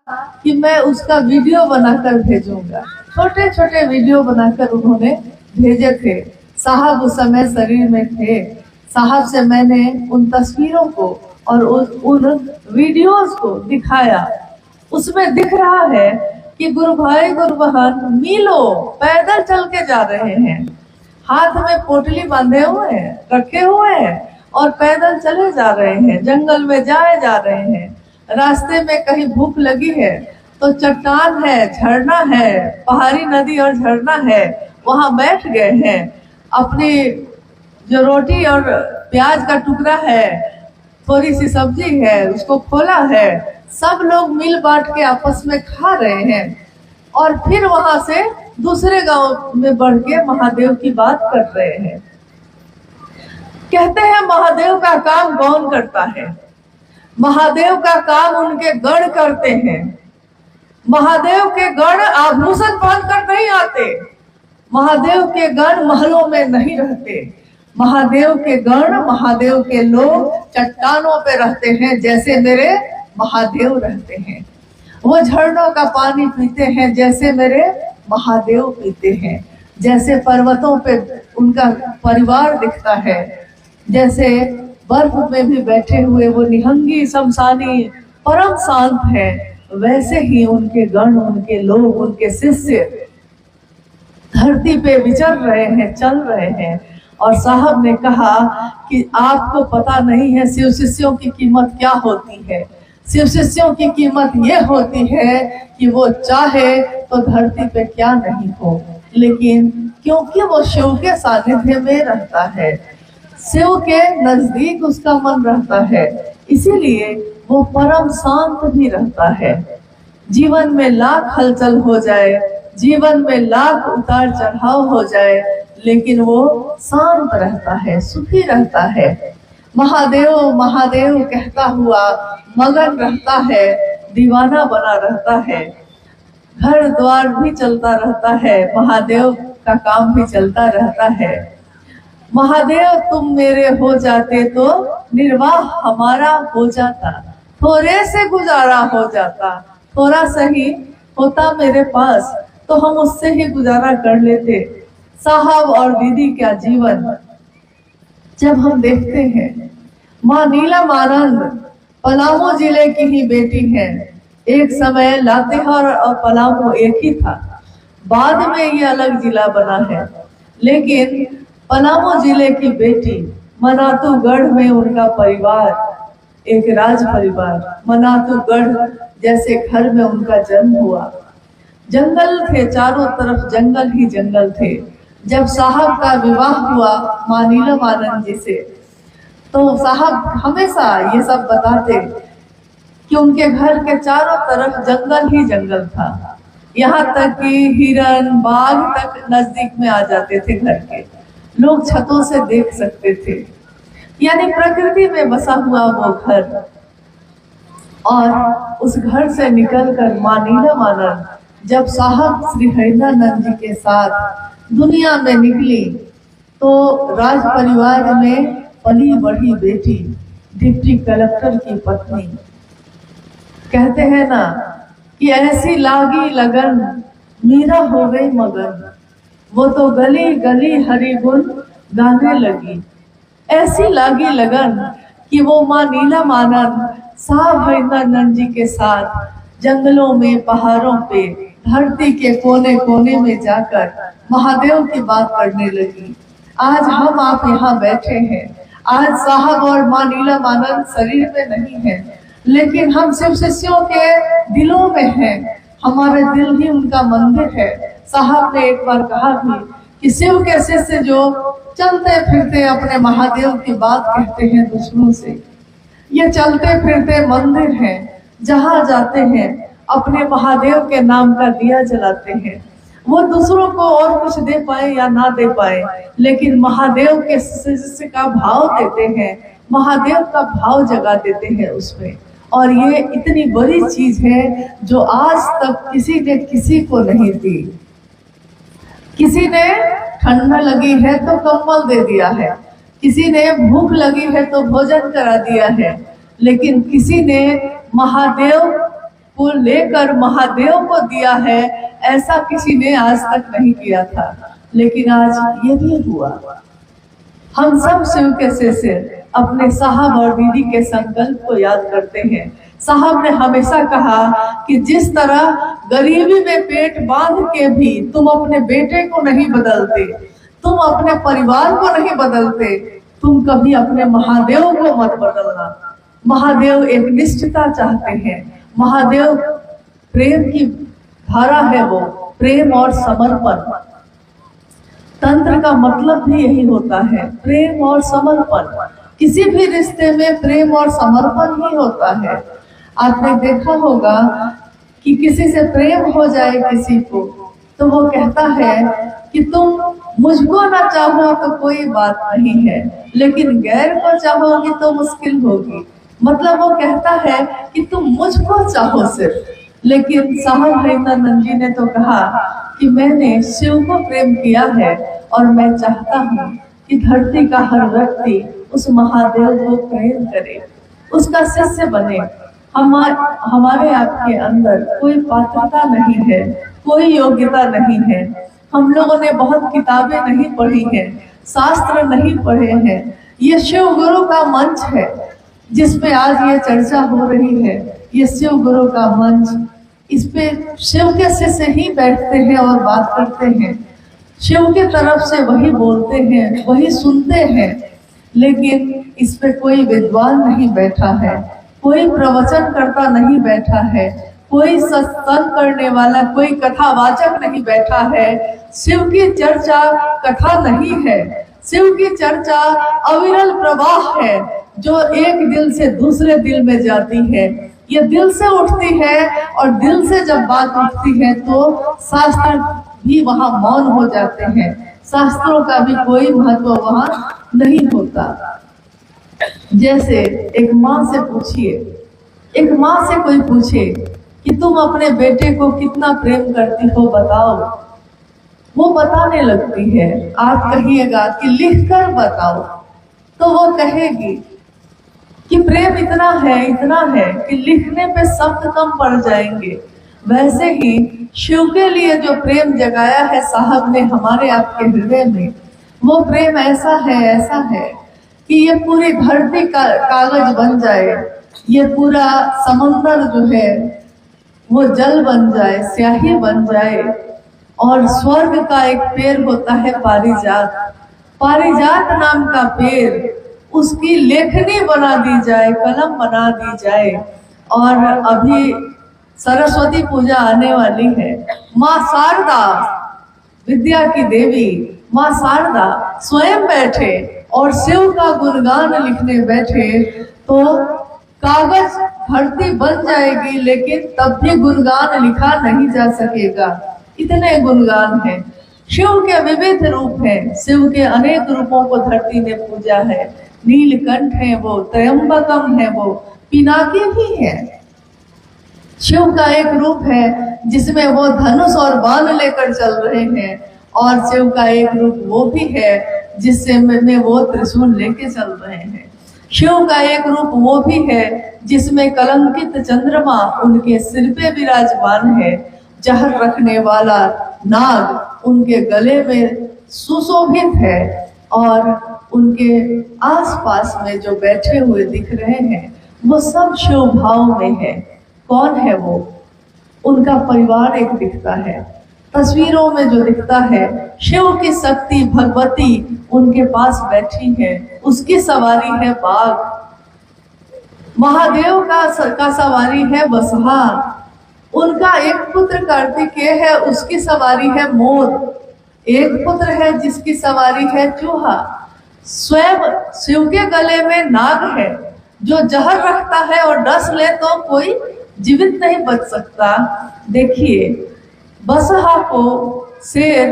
कि मैं उसका वीडियो बनाकर भेजूंगा। छोटे छोटे वीडियो बनाकर उन्होंने भेजे थे। साहब उस समय शरीर में थे। साहब से मैंने उन तस्वीरों को और उन वीडियोस को दिखाया। उसमें दिख रहा है कि गुरु भाई गुरु बहन मीलों पैदल चल के जा रहे हैं, हाथ में पोटली बांधे हुए हैं, रखे हुए हैं और पैदल चले जा रहे हैं, जंगल में जाए जा रहे हैं। रास्ते में कहीं भूख लगी है तो चट्टान है, झरना है, पहाड़ी नदी और झरना है, वहां बैठ गए हैं। अपनी जो रोटी और प्याज का टुकड़ा है, थोड़ी सी सब्जी है, उसको खोला है, सब लोग मिल बांट के आपस में खा रहे हैं और फिर वहां से दूसरे गांव में बढ़ के महादेव की बात कर रहे हैं। कहते हैं महादेव का काम कौन करता है? महादेव का काम उनके गण करते हैं। महादेव के गण आभूषण पहन कर नहीं आते। महादेव के गण महलों में नहीं रहते। महादेव के गण, महादेव के लोग चट्टानों पे रहते हैं, जैसे मेरे महादेव रहते हैं। वो झरनों का पानी पीते हैं जैसे मेरे महादेव पीते हैं। जैसे पर्वतों पे उनका परिवार दिखता है, जैसे बर्फ में भी बैठे हुए वो निहंगी शमशानी परम शांत है, वैसे ही उनके गण, उनके लोग, उनके शिष्य धरती पे विचर रहे हैं, चल रहे हैं। और साहब ने कहा कि आपको पता नहीं है शिव शिष्यों की कीमत क्या होती है। शिव शिष्यों की कीमत ये होती है कि वो चाहे तो धरती पे क्या नहीं हो, लेकिन क्योंकि वो शिव के सानिध्य में रहता है, शिव के नजदीक उसका मन रहता है, इसीलिए वो परम शांत भी रहता है। जीवन में लाख हलचल हो जाए, जीवन में लाख उतार चढ़ाव हो जाए, लेकिन वो शांत रहता है, सुखी रहता है। महादेव महादेव कहता हुआ मगन रहता है, दीवाना बना रहता है। घर द्वार भी चलता रहता है, महादेव का काम भी चलता रहता है। महादेव तुम मेरे हो जाते तो निर्वाह हमारा हो जाता, थोड़े से गुजारा हो जाता, थोड़ा सही होता मेरे पास तो हम उससे ही गुजारा कर लेते। साहब और दीदी का जीवन जब हम देखते हैं, माँ नीलम आनंद पलामू जिले की ही बेटी है। एक समय लातेहार और पलामू एक ही था, बाद में ये अलग जिला बना है, लेकिन पलामू जिले की बेटी, मनातूगढ़ में उनका परिवार एक राज परिवार, मनातूगढ़ जैसे घर में उनका जन्म हुआ। जंगल थे, चारों तरफ जंगल ही जंगल थे। जब साहब का विवाह हुआ माँ नीलम आनंद जी से, तो साहब हमेशा ये सब बताते कि उनके घर के चारों तरफ जंगल ही जंगल था। यहाँ तक कि हिरन, बाघ तक नजदीक में आ जाते थे घर के, लोग छतों से देख सकते थे। यानी प्रकृति में बसा हुआ वो घर। और उस घर से निकलकर माँ नीलम आनंद जब साहब श्री हरिदानंद जी के साथ दुनिया में निकली, तो राज परिवार में पली बढ़ी बेटी, डिप्टी कलेक्टर की पत्नी। कहते हैं ना कि ऐसी लागी लगन मीरा हो गई मगन, वो तो गली गली हरि गुण गाने लगी। ऐसी लागी लगन कि वो माँ नीलम आनंद साहब हरिदानंद जी के साथ जंगलों में, पहाड़ों पे, धरती के कोने कोने में जाकर महादेव की बात करने लगी। आज हम आप यहाँ बैठे हैं, आज साहब और माँ नीलम आनंद शरीर में नहीं है, लेकिन हम शिव शिष्यों के दिलों में हैं। हमारे दिल ही उनका मंदिर है। साहब ने एक बार कहा भी कि शिव के शिष्य जो चलते फिरते अपने महादेव की बात कहते हैं दूसरों से, ये चलते फिरते मंदिर हैं, जहाँ जाते हैं अपने महादेव के नाम का दिया जलाते हैं। वो दूसरों को और कुछ दे पाए या ना दे पाए, लेकिन महादेव के शिष्य का भाव देते हैं, महादेव का भाव जगा देते हैं उसमें। और ये इतनी बड़ी चीज है जो आज तक किसी ने किसी को नहीं दी। किसी ने ठंडा लगी है तो कंबल दे दिया है, किसी ने भूख लगी है तो भोजन करा दिया है, लेकिन किसी ने महादेव को लेकर महादेव को दिया है, ऐसा किसी ने आज तक नहीं किया था। लेकिन आज ये भी हुआ। हम सब शिव के से अपने साहब और दीदी के संकल्प को याद करते हैं। साहब ने हमेशा कहा कि जिस तरह गरीबी में पेट बांध के भी तुम अपने बेटे को नहीं बदलते, तुम अपने परिवार को नहीं बदलते, तुम कभी अपने महादेव को मत बदलना। महादेव एक निष्ठता चाहते हैं। महादेव प्रेम की धारा है, वो प्रेम और समर्पण। तंत्र का मतलब भी यही होता है, प्रेम और समर्पण। किसी भी रिश्ते में प्रेम और समर्पण ही होता है। आपने देखा होगा कि किसी से प्रेम हो जाए किसी को, तो वो कहता है कि तुम मुझको ना चाहो तो कोई बात नहीं है, लेकिन गैर को चाहोगी तो मुश्किल होगी। मतलब वो कहता है कि तुम मुझको चाहो सिर्फ। लेकिन साहब हरिंदर जी ने तो कहा कि मैंने शिव को प्रेम किया है और मैं चाहता हूँ कि धरती का हर व्यक्ति उस महादेव को प्रेम करे, उसका शिष्य बने। हमारे आपके अंदर कोई पात्रता नहीं है, कोई योग्यता नहीं है। हम लोगों ने बहुत किताबें नहीं पढ़ी हैं, शास्त्र नहीं पढ़े हैं। ये शिव गुरु का मंच है जिसपे आज ये चर्चा हो रही है। ये शिव गुरु का मंच, इस पे शिव के शिष्य ही बैठते हैं और बात करते हैं। शिव की तरफ से वही बोलते हैं, वही सुनते हैं। लेकिन इस पे कोई विद्वान नहीं बैठा है, कोई प्रवचन करता नहीं बैठा है, कोई सत्संग करने वाला, कोई कथावाचक नहीं बैठा है। शिव की चर्चा कथा नहीं है, शिव की चर्चा अविरल प्रवाह है जो एक दिल से दूसरे दिल में जाती है। ये दिल से उठती है और दिल से जब बात उठती है तो शास्त्र भी वहाँ मौन हो जाते हैं। शास्त्रों का भी कोई महत्व वहाँ नहीं होता। जैसे एक माँ से पूछिए, एक माँ से कोई पूछे कि तुम अपने बेटे को कितना प्रेम करती हो बताओ, वो बताने लगती है। आप कहिएगा कि लिख कर बताओ, तो वो कहेगी कि प्रेम इतना है कि लिखने पे शब्द कम पड़ जाएंगे। वैसे ही शिव के लिए जो प्रेम जगाया है साहब ने हमारे आपके हृदय में, वो प्रेम ऐसा है कि ये पूरी धरती का कागज बन जाए, ये पूरा समंदर जो है वो जल बन जाए, स्याही बन जाए। और स्वर्ग का एक पेड़ होता है पारिजात, पारिजात नाम का पेड़, उसकी लेखनी बना दी जाए, कलम बना दी जाए। और अभी सरस्वती पूजा आने वाली है। माँ शारदा, विद्या की देवी माँ शारदा स्वयं बैठे और शिव का गुणगान लिखने बैठे तो कागज धरती बन जाएगी, लेकिन तब भी गुणगान लिखा नहीं जा सकेगा। इतने गुणगान हैं। शिव के विविध रूप हैं, शिव के अनेक रूपों को धरती ने पूजा है। नीलकंठ है वो, त्रयंबकम है वो, पिनाकी भी है। शिव का एक रूप है जिसमें वो धनुष और बाण लेकर चल रहे हैं, और शिव का एक रूप वो भी है जिससे में वो त्रिशूल लेके चल रहे हैं। शिव का एक रूप वो भी है जिसमें कलंकित चंद्रमा उनके सिर पे विराजमान है। जहर रखने वाला नाग उनके गले में सुशोभित है, और उनके आसपास में जो बैठे हुए दिख रहे हैं वो सब शिव भाव में है। कौन है वो? उनका परिवार एक दिखता है, तस्वीरों में जो दिखता है शिव की शक्ति भगवती उनके पास बैठी है, उसकी सवारी है बाघ। महादेव का सवारी है बसहा। उनका एक पुत्र कार्तिकेय है, उसकी सवारी है मोर। एक पुत्र है जिसकी सवारी है चूहा। स्वयं शिव के गले में नाग है जो जहर रखता है और डस ले तो कोई जीवित नहीं बच सकता। देखिए, बसहा को शेर